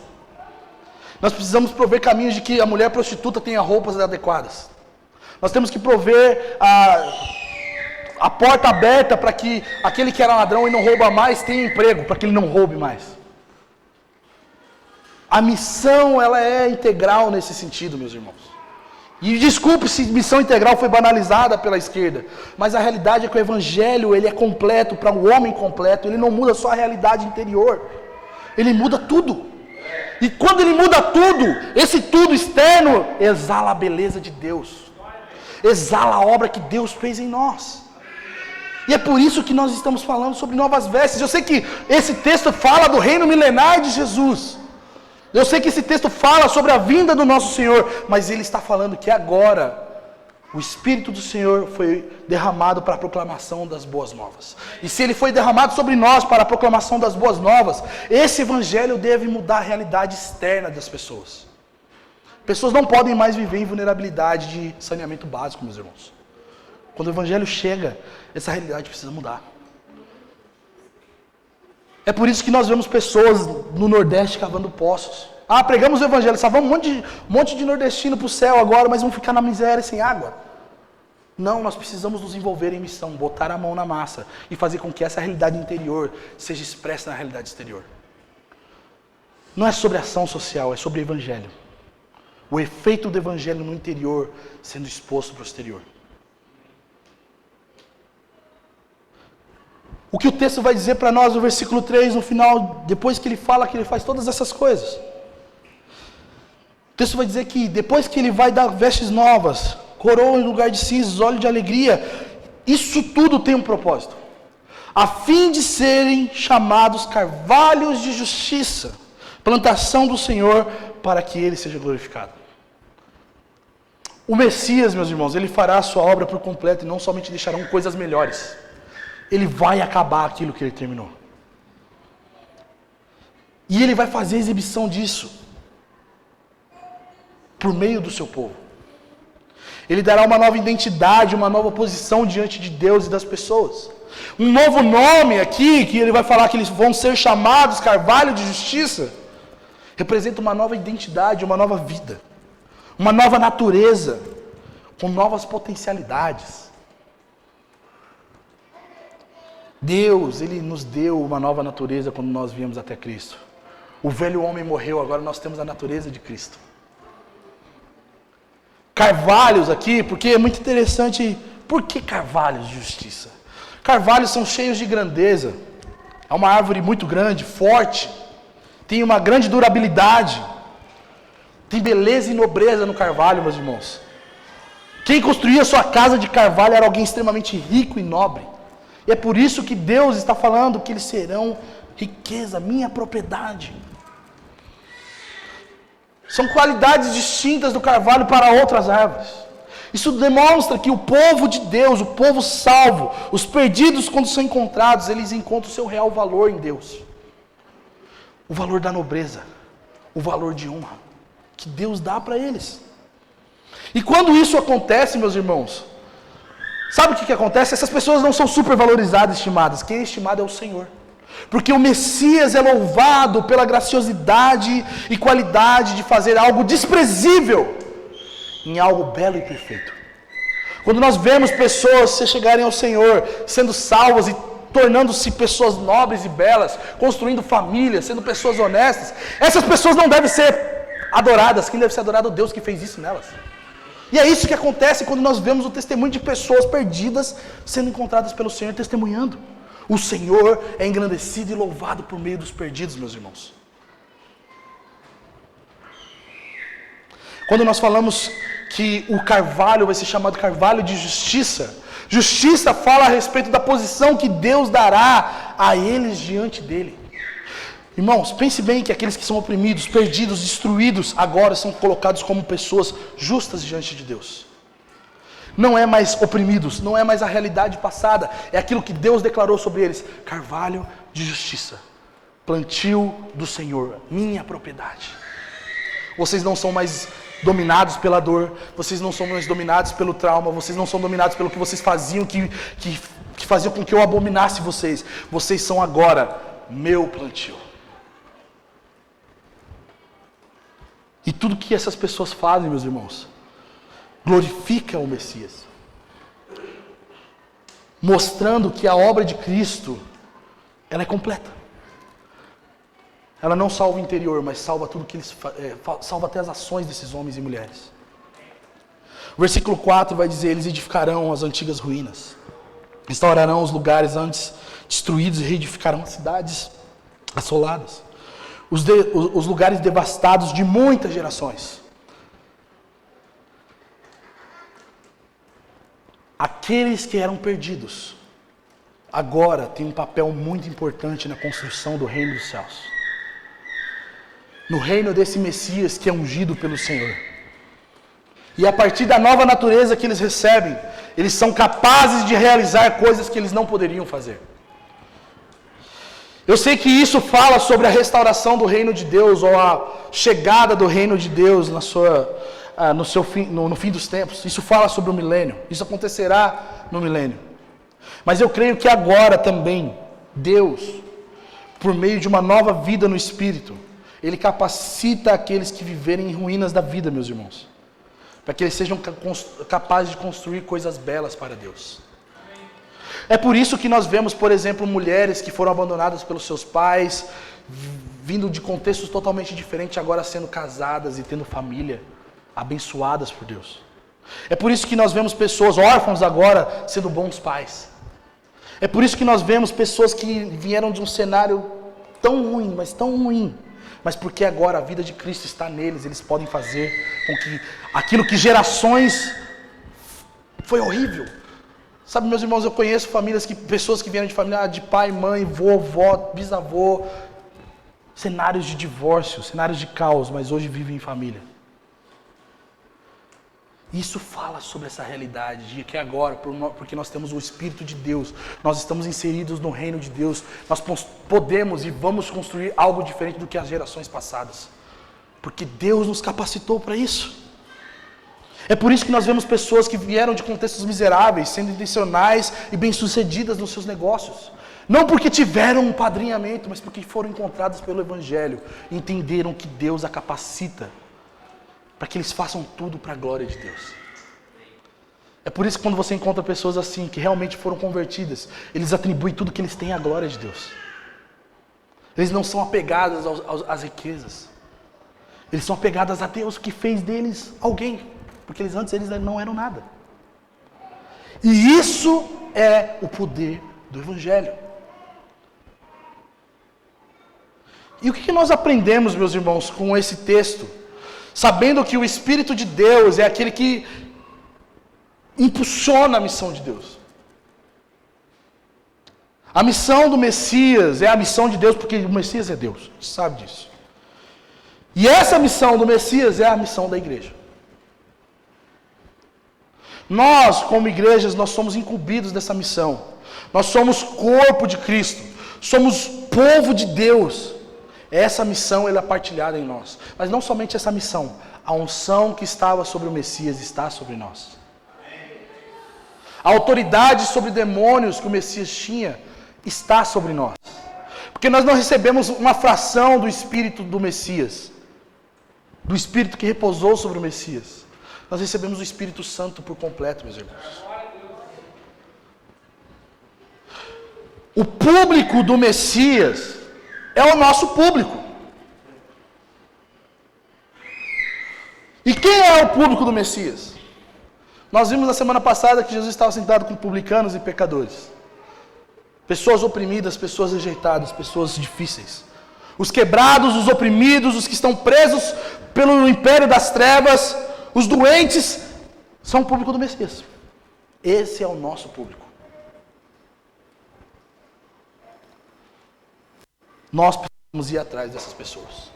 Nós precisamos prover caminhos de que a mulher prostituta tenha roupas adequadas. Nós temos que prover a porta aberta para que aquele que era ladrão e não rouba mais tenha emprego, para que ele não roube mais. A missão, ela é integral nesse sentido, meus irmãos. E desculpe se missão integral foi banalizada pela esquerda, mas a realidade é que o Evangelho, ele é completo para o homem completo, ele não muda só a realidade interior, ele muda tudo. E quando ele muda tudo, esse tudo externo exala a beleza de Deus, exala a obra que Deus fez em nós. E é por isso que nós estamos falando sobre novas vestes. Eu sei que esse texto fala do reino milenar de Jesus. Eu sei que esse texto fala sobre a vinda do nosso Senhor, mas ele está falando que agora o Espírito do Senhor foi derramado para a proclamação das boas novas. E se ele foi derramado sobre nós para a proclamação das boas novas, esse Evangelho deve mudar a realidade externa das pessoas. Pessoas não podem mais viver em vulnerabilidade de saneamento básico, meus irmãos. Quando o Evangelho chega, essa realidade precisa mudar. É por isso que nós vemos pessoas no Nordeste cavando poços. Ah, pregamos o Evangelho, salvamos um monte de nordestino para o céu agora, mas vão ficar na miséria sem água. Não, nós precisamos nos envolver em missão, botar a mão na massa e fazer com que essa realidade interior seja expressa na realidade exterior. Não é sobre ação social, é sobre Evangelho. O efeito do Evangelho no interior sendo exposto para o exterior. O que o texto vai dizer para nós no versículo 3, no final, depois que ele fala que ele faz todas essas coisas. O texto vai dizer que depois que ele vai dar vestes novas, coroa em lugar de cinzas, óleo de alegria, isso tudo tem um propósito. A fim de serem chamados carvalhos de justiça, plantação do Senhor, para que ele seja glorificado. O Messias, meus irmãos, ele fará a sua obra por completo e não somente deixarão coisas melhores. Ele vai acabar aquilo que ele terminou. E ele vai fazer a exibição disso por meio do seu povo. Ele dará uma nova identidade, uma nova posição diante de Deus e das pessoas. Um novo nome aqui, que ele vai falar que eles vão ser chamados carvalho de justiça, representa uma nova identidade, uma nova vida, uma nova natureza, com novas potencialidades. Deus, ele nos deu uma nova natureza quando nós viemos até Cristo. O velho homem morreu, agora nós temos a natureza de Cristo. Carvalhos aqui, porque é muito interessante. Por que carvalhos de justiça? Carvalhos são cheios de grandeza. É uma árvore muito grande, forte. Tem uma grande durabilidade. Tem beleza e nobreza no carvalho, meus irmãos. Quem construía sua casa de carvalho era alguém extremamente rico e nobre. E é por isso que Deus está falando que eles serão riqueza, minha propriedade. São qualidades distintas do carvalho para outras árvores. Isso demonstra que o povo de Deus, o povo salvo, os perdidos quando são encontrados, eles encontram o seu real valor em Deus. O valor da nobreza, o valor de honra, que Deus dá para eles. E quando isso acontece, meus irmãos, sabe o que acontece? Essas pessoas não são supervalorizadas, estimadas. Quem é estimado é o Senhor. Porque o Messias é louvado pela graciosidade e qualidade de fazer algo desprezível em algo belo e perfeito. Quando nós vemos pessoas se chegarem ao Senhor, sendo salvas e tornando-se pessoas nobres e belas, construindo famílias, sendo pessoas honestas, essas pessoas não devem ser adoradas. Quem deve ser adorado é o Deus que fez isso nelas. E é isso que acontece quando nós vemos o testemunho de pessoas perdidas sendo encontradas pelo Senhor testemunhando. O Senhor é engrandecido e louvado por meio dos perdidos, meus irmãos. Quando nós falamos que o carvalho vai ser chamado carvalho de justiça, justiça fala a respeito da posição que Deus dará a eles diante dele. Irmãos, pense bem que aqueles que são oprimidos, perdidos, destruídos, agora são colocados como pessoas justas diante de Deus. Não é mais oprimidos, não é mais a realidade passada, é aquilo que Deus declarou sobre eles. Carvalho de justiça, plantio do Senhor, minha propriedade. Vocês não são mais dominados pela dor, vocês não são mais dominados pelo trauma, vocês não são dominados pelo que vocês faziam, que faziam com que eu abominasse vocês. Vocês são agora meu plantio. E tudo que essas pessoas fazem, meus irmãos, glorifica o Messias, mostrando que a obra de Cristo, ela é completa. Ela não salva o interior, mas salva tudo que eles salva até as ações desses homens e mulheres. O versículo 4 vai dizer: eles edificarão as antigas ruínas, restaurarão os lugares antes destruídos e reedificarão as cidades assoladas, os lugares devastados de muitas gerações. Aqueles que eram perdidos, agora têm um papel muito importante na construção do reino dos céus. No reino desse Messias que é ungido pelo Senhor. E a partir da nova natureza que eles recebem, eles são capazes de realizar coisas que eles não poderiam fazer. Eu sei que isso fala sobre a restauração do reino de Deus, ou a chegada do reino de Deus no fim dos tempos. Isso fala sobre o milênio. Isso acontecerá no milênio. Mas eu creio que agora também, Deus, por meio de uma nova vida no Espírito, Ele capacita aqueles que viverem em ruínas da vida, meus irmãos, para que eles sejam capazes de construir coisas belas para Deus. É por isso que nós vemos, por exemplo, mulheres que foram abandonadas pelos seus pais, vindo de contextos totalmente diferentes, agora sendo casadas e tendo família, abençoadas por Deus. É por isso que nós vemos pessoas órfãos agora sendo bons pais. É por isso que nós vemos pessoas que vieram de um cenário tão ruim, mas tão ruim, mas porque agora a vida de Cristo está neles, eles podem fazer com que aquilo que gerações foi horrível. Sabe, meus irmãos, eu conheço pessoas que vieram de família de pai, mãe, vovó, bisavô, cenários de divórcio, cenários de caos, mas hoje vivem em família. Isso fala sobre essa realidade de que agora, porque nós temos o Espírito de Deus, nós estamos inseridos no reino de Deus, nós podemos e vamos construir algo diferente do que as gerações passadas, porque Deus nos capacitou para isso. É por isso que nós vemos pessoas que vieram de contextos miseráveis, sendo intencionais e bem-sucedidas nos seus negócios, não porque tiveram um padrinhamento, mas porque foram encontradas pelo Evangelho e entenderam que Deus a capacita para que eles façam tudo para a glória de Deus. É por isso que quando você encontra pessoas assim, que realmente foram convertidas, eles atribuem tudo que eles têm à glória de Deus. Eles não são apegados às riquezas. Eles são apegados a Deus que fez deles alguém. Porque antes eles não eram nada. E isso é o poder do Evangelho. E o que nós aprendemos, meus irmãos, com esse texto? Sabendo que o Espírito de Deus é aquele que impulsiona a missão de Deus. A missão do Messias é a missão de Deus, porque o Messias é Deus, a gente sabe disso. E essa missão do Messias é a missão da igreja. Nós, como igrejas, nós somos incumbidos dessa missão. Nós somos corpo de Cristo, somos povo de Deus. Essa missão ela é partilhada em nós. Mas não somente essa missão, a unção que estava sobre o Messias está sobre nós. A autoridade sobre demônios que o Messias tinha está sobre nós. Porque nós não recebemos uma fração do Espírito do Messias, do Espírito que repousou sobre o Messias. Nós recebemos o Espírito Santo por completo, meus irmãos. O público do Messias é o nosso público. E quem é o público do Messias? Nós vimos na semana passada que Jesus estava sentado com publicanos e pecadores. Pessoas oprimidas, pessoas rejeitadas, pessoas difíceis. Os quebrados, os oprimidos, os que estão presos pelo império das trevas, os doentes, são o público do Messias. Esse é o nosso público. Nós precisamos ir atrás dessas pessoas.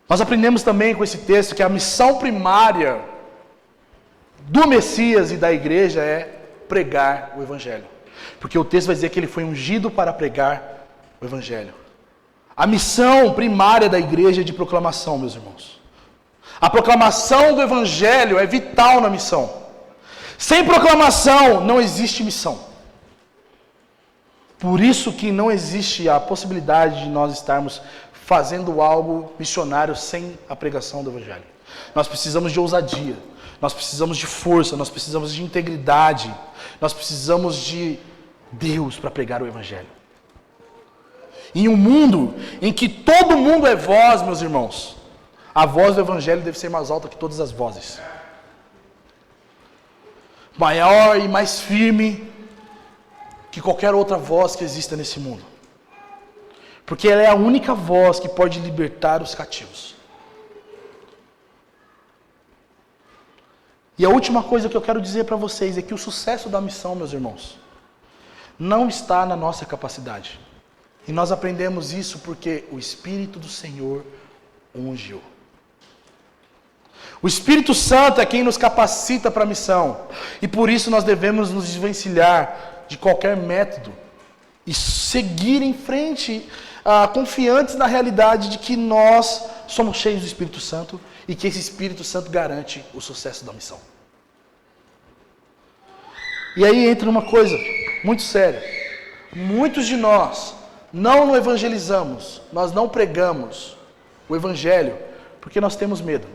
Nós aprendemos também com esse texto que a missão primária do Messias e da igreja é pregar o Evangelho. Porque o texto vai dizer que ele foi ungido para pregar o Evangelho. A missão primária da igreja é de proclamação, meus irmãos. A proclamação do Evangelho é vital na missão. Sem proclamação não existe missão. Por isso que não existe a possibilidade de nós estarmos fazendo algo missionário sem a pregação do Evangelho. Nós precisamos de ousadia, nós precisamos de força, nós precisamos de integridade, nós precisamos de Deus para pregar o Evangelho. Em um mundo em que todo mundo é voz, meus irmãos, a voz do Evangelho deve ser mais alta que todas as vozes. Maior e mais firme que qualquer outra voz que exista nesse mundo. Porque ela é a única voz que pode libertar os cativos. E a última coisa que eu quero dizer para vocês é que o sucesso da missão, meus irmãos, não está na nossa capacidade. E nós aprendemos isso porque o Espírito do Senhor ungiu. O Espírito Santo é quem nos capacita para a missão. E por isso nós devemos nos desvencilhar de qualquer método e seguir em frente, confiantes na realidade de que nós somos cheios do Espírito Santo e que esse Espírito Santo garante o sucesso da missão. E aí entra uma coisa muito séria. Muitos de nós não evangelizamos, nós não pregamos o Evangelho porque nós temos medo.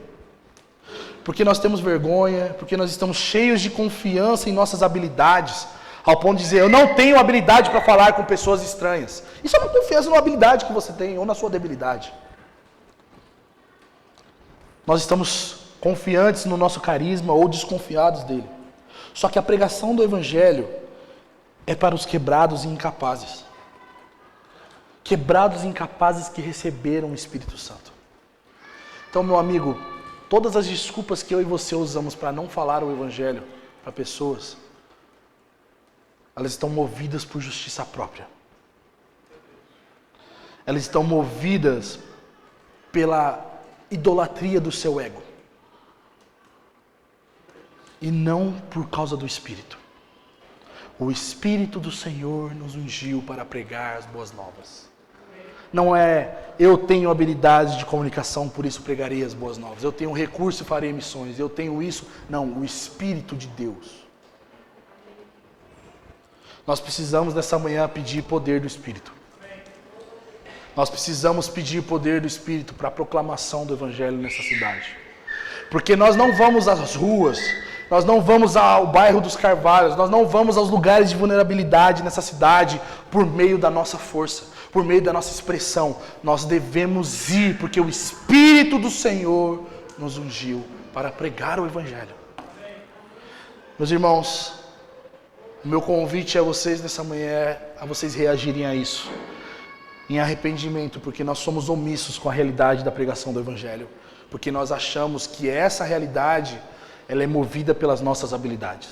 Porque nós temos vergonha, porque nós estamos cheios de confiança em nossas habilidades, ao ponto de dizer, eu não tenho habilidade para falar com pessoas estranhas. Isso é uma confiança na habilidade que você tem, ou na sua debilidade. Nós estamos confiantes no nosso carisma, ou desconfiados dele. Só que a pregação do Evangelho é para os quebrados e incapazes. Quebrados e incapazes que receberam o Espírito Santo. Então, meu amigo, todas as desculpas que eu e você usamos para não falar o Evangelho para pessoas, elas estão movidas por justiça própria. Elas estão movidas pela idolatria do seu ego. E não por causa do Espírito. O Espírito do Senhor nos ungiu para pregar as boas novas. Não é, eu tenho habilidade de comunicação, por isso pregarei as boas novas. Eu tenho recurso e farei missões. Eu tenho isso. Não, o Espírito de Deus. Nós precisamos nessa manhã pedir poder do Espírito. Nós precisamos pedir poder do Espírito para a proclamação do Evangelho nessa cidade. Porque nós não vamos às ruas, nós não vamos ao bairro dos Carvalhos, nós não vamos aos lugares de vulnerabilidade nessa cidade por meio da nossa força, por meio da nossa expressão. Nós devemos ir porque o Espírito do Senhor nos ungiu para pregar o Evangelho. Meus irmãos, o meu convite a vocês nessa manhã é a vocês reagirem a isso, em arrependimento, porque nós somos omissos com a realidade da pregação do Evangelho, porque nós achamos que essa realidade, ela é movida pelas nossas habilidades.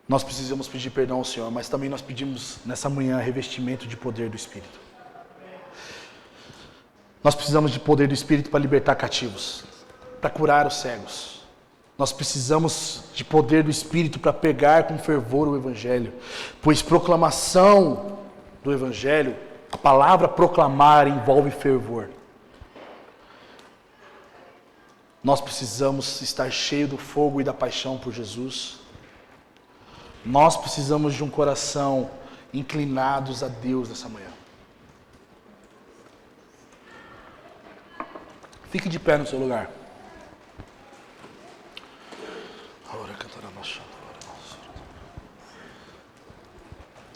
Nós precisamos pedir perdão ao Senhor, mas também nós pedimos nessa manhã revestimento de poder do Espírito. Nós precisamos de poder do Espírito para libertar cativos, para curar os cegos. Nós precisamos de poder do Espírito para pregar com fervor o Evangelho, pois proclamação do Evangelho, a palavra proclamar envolve fervor. Nós precisamos estar cheios do fogo e da paixão por Jesus. Nós precisamos de um coração inclinados a Deus nessa manhã. Fique de pé no seu lugar.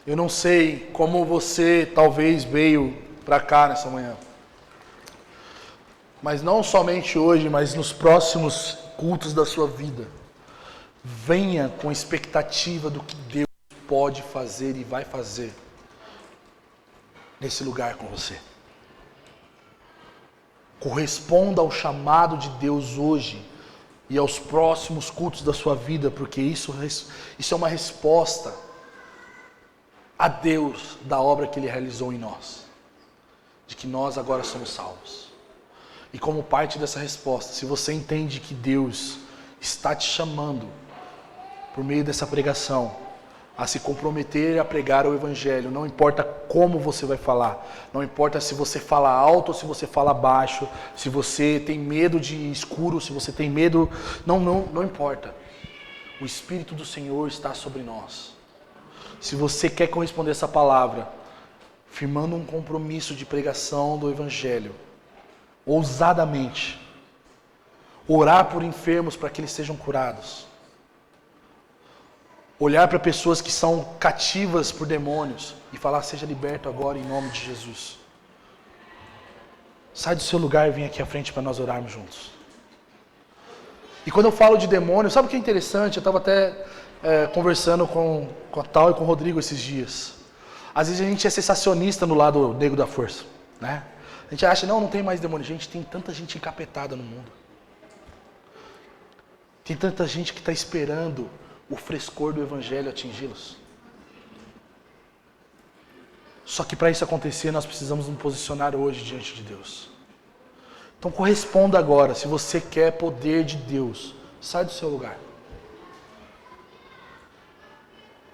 Eu não sei como você talvez veio para cá nessa manhã. Mas não somente hoje, mas nos próximos cultos da sua vida. Venha com expectativa do que Deus pode fazer e vai fazer nesse lugar com você. Corresponda ao chamado de Deus hoje e aos próximos cultos da sua vida, porque isso é uma resposta a Deus da obra que Ele realizou em nós, de que nós agora somos salvos. E como parte dessa resposta, se você entende que Deus está te chamando por meio dessa pregação a se comprometer a pregar o Evangelho, não importa como você vai falar, não importa se você fala alto ou se você fala baixo, se você tem medo de escuro, se você tem medo, não importa. O Espírito do Senhor está sobre nós. Se você quer corresponder a essa palavra, firmando um compromisso de pregação do Evangelho, ousadamente, orar por enfermos para que eles sejam curados, olhar para pessoas que são cativas por demônios e falar: seja liberto agora em nome de Jesus. Sai do seu lugar e vem aqui à frente para nós orarmos juntos. E quando eu falo de demônio, sabe o que é interessante? Eu estava até conversando com a Tal e com o Rodrigo esses dias. Às vezes a gente é sensacionista no lado negro da força, né? A gente acha, não tem mais demônio. Gente, tem tanta gente encapetada no mundo. Tem tanta gente que está esperando o frescor do Evangelho atingi-los. Só que para isso acontecer, nós precisamos nos posicionar hoje diante de Deus. Então corresponda agora. Se você quer poder de Deus, sai do seu lugar.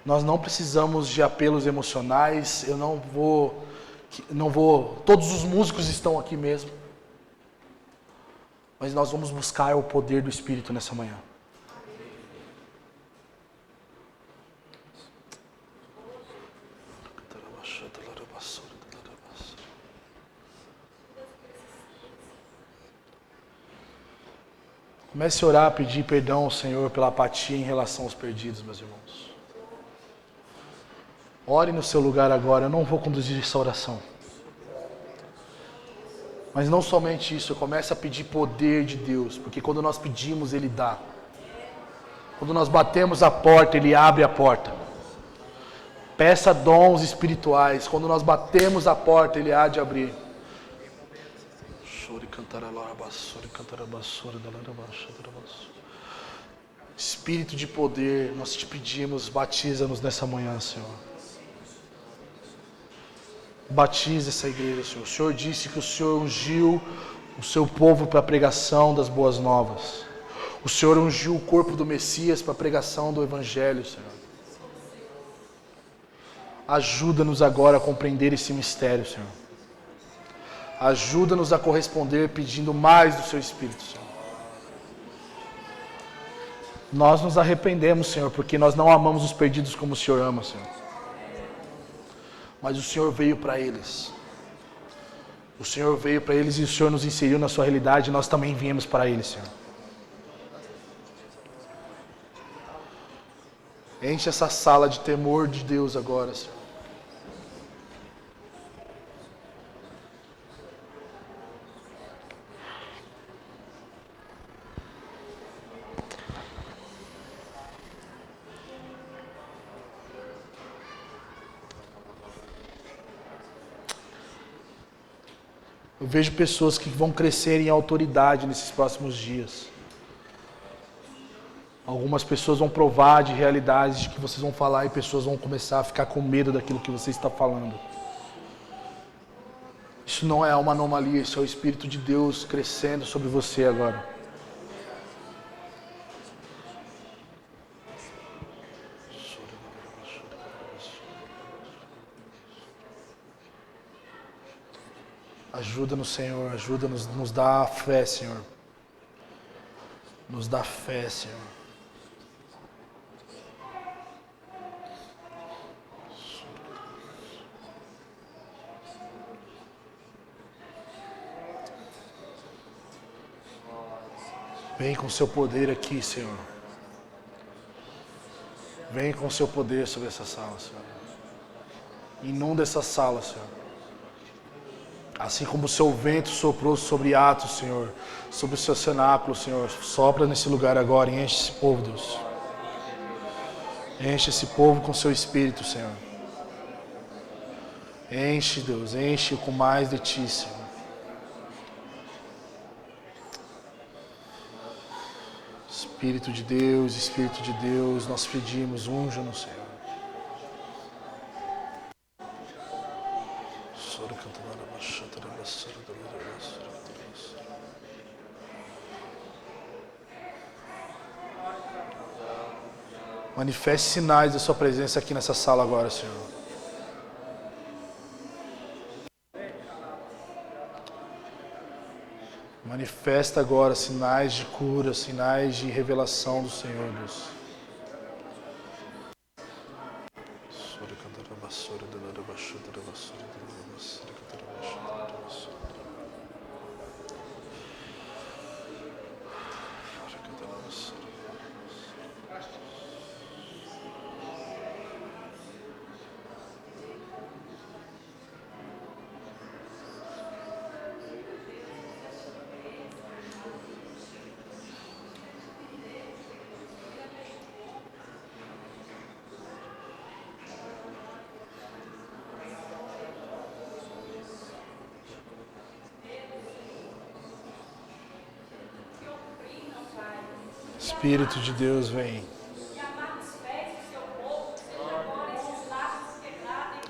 Nós não precisamos de apelos emocionais. Eu não vou. Todos os músicos estão aqui mesmo. Mas nós vamos buscar o poder do Espírito nessa manhã. Comece a orar, pedir perdão ao Senhor pela apatia em relação aos perdidos, meus irmãos. Ore no seu lugar agora. Eu não vou conduzir essa oração. Mas não somente isso, comece a pedir poder de Deus, porque quando nós pedimos, Ele dá. Quando nós batemos a porta, Ele abre a porta. Peça dons espirituais. Quando nós batemos a porta, Ele há de abrir. Espírito de poder, nós te pedimos, batiza-nos nessa manhã, Senhor. Batiza essa igreja, Senhor. O Senhor disse que o Senhor ungiu o seu povo para a pregação das boas novas. O Senhor ungiu o corpo do Messias para a pregação do Evangelho, Senhor. Ajuda-nos agora a compreender esse mistério, Senhor. Ajuda-nos a corresponder pedindo mais do Seu Espírito, Senhor. Nós nos arrependemos, Senhor, porque nós não amamos os perdidos como o Senhor ama, Senhor. Mas o Senhor veio para eles. O Senhor veio para eles e o Senhor nos inseriu na sua realidade e nós também viemos para eles, Senhor. Enche essa sala de temor de Deus agora, Senhor. Eu vejo pessoas que vão crescer em autoridade nesses próximos dias. Algumas pessoas vão provar de realidades de que vocês vão falar e pessoas vão começar a ficar com medo daquilo que você está falando. Isso não é uma anomalia, isso é o Espírito de Deus crescendo sobre você agora. Ajuda-nos, Senhor, ajuda-nos, nos dá fé, Senhor. Nos dá fé, Senhor. Vem com o seu poder aqui, Senhor. Vem com o seu poder sobre essa sala, Senhor. Inunda essa sala, Senhor. Assim como o seu vento soprou sobre Atos, Senhor, sobre o seu cenáculo, Senhor, sopra nesse lugar agora e enche esse povo, Deus. Enche esse povo com seu Espírito, Senhor. Enche, Deus, enche com mais de Ti, Senhor. Espírito de Deus, nós pedimos, unja-nos, Senhor. Manifeste sinais da sua presença aqui nessa sala agora, Senhor. Manifesta agora sinais de cura, sinais de revelação do Senhor, Deus. Espírito de Deus, vem.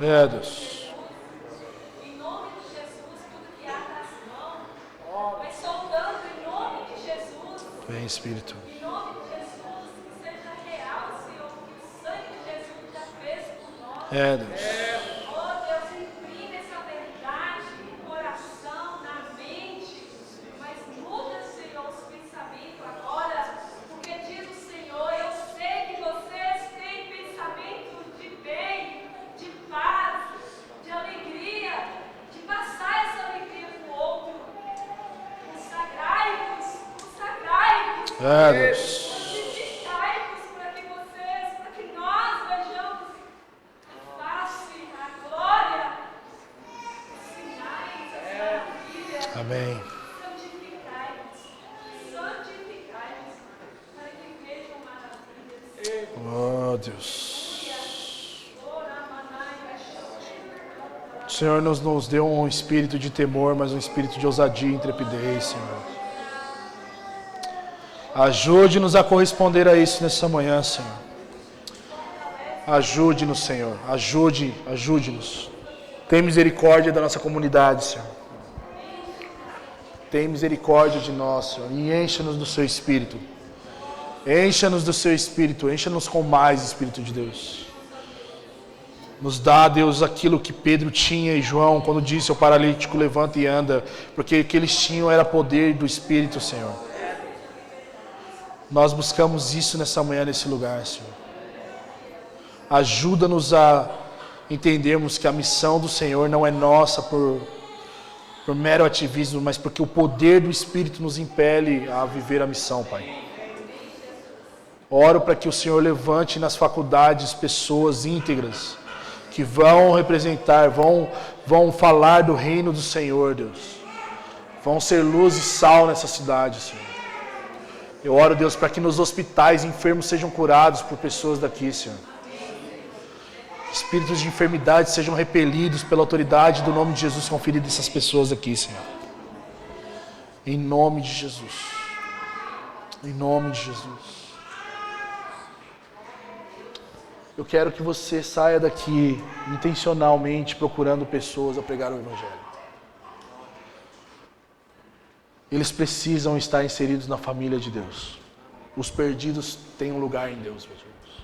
É, Deus. Em nome de Jesus, tudo que ata as mãos, vai soltando em nome de Jesus. Vem, Espírito. Em nome de Jesus, que seja real, Senhor, que o sangue de Jesus já fez por nós. É, Deus. Oh, Deus, imprime essa verdade no coração, na mente, mas muda, Senhor, os pensamentos agora, porque diz o Senhor, eu sei que vocês têm pensamento de bem, de paz, de alegria, de passar essa alegria para o outro. Consagrai-vos, consagrai-vos. É, Deus. Santificai-vos para que vocês, para que nós vejamos a face, a glória, os sinais, as maravilhas. Amém. Santificai-vos, santificai-vos, para que vejam maravilhas. Oh, Deus. O Senhor nos deu um espírito de temor, mas um espírito de ousadia e intrepidez, Senhor. Ajude-nos a corresponder a isso nessa manhã, Senhor. Ajude-nos, Senhor. Ajude-nos. Tem misericórdia da nossa comunidade, Senhor. Tem misericórdia de nós, Senhor. E encha-nos do seu Espírito. Encha-nos do seu Espírito. Encha-nos com mais Espírito de Deus. Nos dá, Deus, aquilo que Pedro tinha e João, quando disse ao paralítico, levanta e anda. Porque o que eles tinham era poder do Espírito, Senhor. Nós buscamos isso nessa manhã, nesse lugar, Senhor. Ajuda-nos a entendermos que a missão do Senhor não é nossa por mero ativismo, mas porque o poder do Espírito nos impele a viver a missão, Pai. Oro para que o Senhor levante nas faculdades pessoas íntegras, que vão representar, vão falar do reino do Senhor, Deus. Vão ser luz e sal nessa cidade, Senhor. Eu oro, Deus, para que nos hospitais enfermos sejam curados por pessoas daqui, Senhor. Espíritos de enfermidade sejam repelidos pela autoridade do nome de Jesus conferido a essas pessoas aqui, Senhor. Em nome de Jesus. Em nome de Jesus. Eu quero que você saia daqui intencionalmente procurando pessoas a pregar o Evangelho. Eles precisam estar inseridos na família de Deus. Os perdidos têm um lugar em Deus, meus irmãos.